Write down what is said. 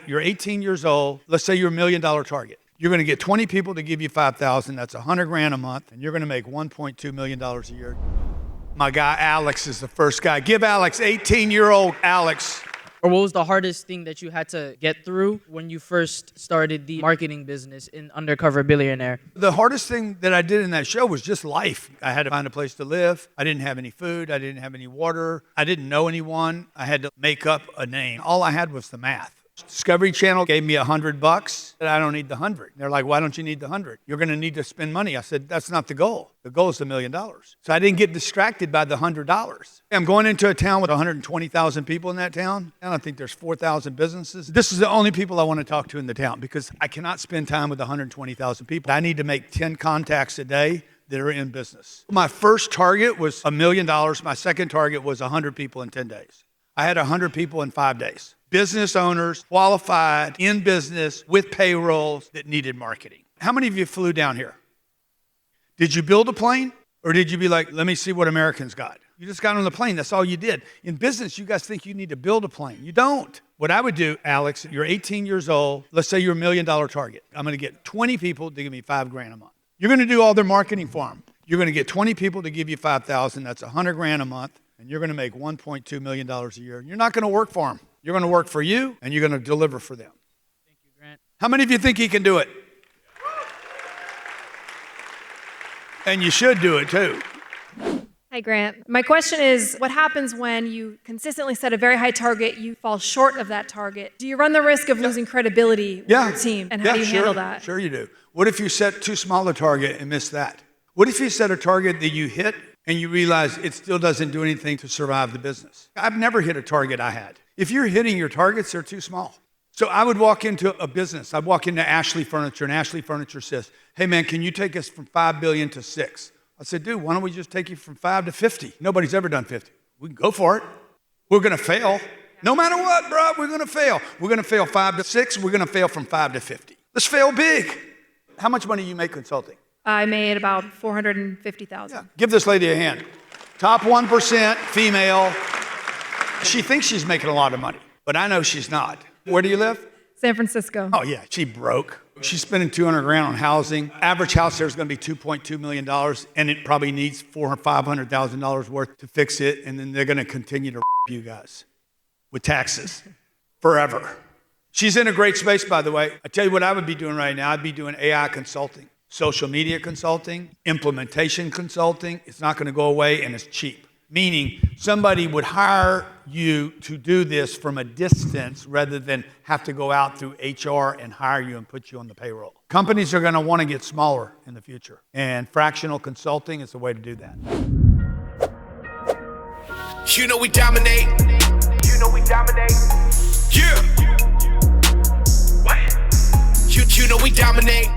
you're 18 years old. Let's say you're $1 million target. You're going to get 20 people to give you 5,000. That's 100 grand a month, and you're going to make $1.2 million a year. My guy Alex is the first guy. Give Alex, 18-year-old Alex. Or what was the hardest thing that you had to get through when you first started the marketing business in Undercover Billionaire? The hardest thing that I did in that show was just life. I had to find a place to live. I didn't have any food. I didn't have any water. I didn't know anyone. I had to make up a name. All I had was the math. Discovery Channel gave me $100. I don't need the 100. They're like, why don't you need the 100? You're going to need to spend money. I said, that's not the goal. The goal is $1 million. So I didn't get distracted by the $100. I'm going into a town with 120,000 people in that town. I don't think there's 4,000 businesses. This is the only people I want to talk to in the town because I cannot spend time with 120,000 people. I need to make 10 contacts a day that are in business. My first target was $1 million. My second target was 100 people in 10 days. I had 100 people in 5 days. Business owners, qualified, in business, with payrolls that needed marketing. How many of you flew down here? Did you build a plane? Or did you be like, let me see what Americans got? You just got on the plane. That's all you did. In business, you guys think you need to build a plane. You don't. What I would do, Alex, you're 18 years old. Let's say you're $1 million target. I'm going to get 20 people to give me 5 grand a month. You're going to do all their marketing for them. You're going to get 20 people to give you 5,000. That's 100 grand a month. And you're going to make $1.2 million a year. You're not going to work for them. You're going to work for you, and you're going to deliver for them. Thank you, Grant. How many of you think he can do it? And you should do it, too. Hi, Grant. My question is, what happens when you consistently set a very high target, you fall short of that target? Do you run the risk of losing credibility with your team? And how do you handle that? Sure you do. What if you set too small a target and miss that? What if you set a target that you hit and you realize it still doesn't do anything to survive the business? I've never hit a target I had. If you're hitting your targets, they're too small. So I would walk into a business. I'd walk into Ashley Furniture, and Ashley Furniture says, hey, man, can you take us from 5 billion to 6? I said, dude, why don't we just take you from 5 to 50? Nobody's ever done 50. We can go for it. We're going to fail. No matter what, bro, we're going to fail. We're going to fail 5 to 6. We're going to fail from 5 to 50. Let's fail big. How much money do you make consulting? I made about $450,000. Yeah. Give this lady a hand. Top 1%, female. She thinks she's making a lot of money, but I know she's not. Where do you live? San Francisco. Oh, yeah, she broke. She's spending 200 grand on housing. Average house there is going to be $2.2 million, and it probably needs $400,000 or $500,000 worth to fix it, and then they're going to continue to you guys with taxes forever. She's in a great space, by the way. I tell you what I would be doing right now. I'd be doing AI consulting, social media consulting, implementation consulting. It's not going to go away, and it's cheap. Meaning somebody would hire you to do this from a distance rather than have to go out through HR and hire you and put you on the payroll. Companies are going to want to get smaller in the future, and fractional consulting is the way to do that. You know we dominate. You know we dominate. Yeah. What? You know we dominate.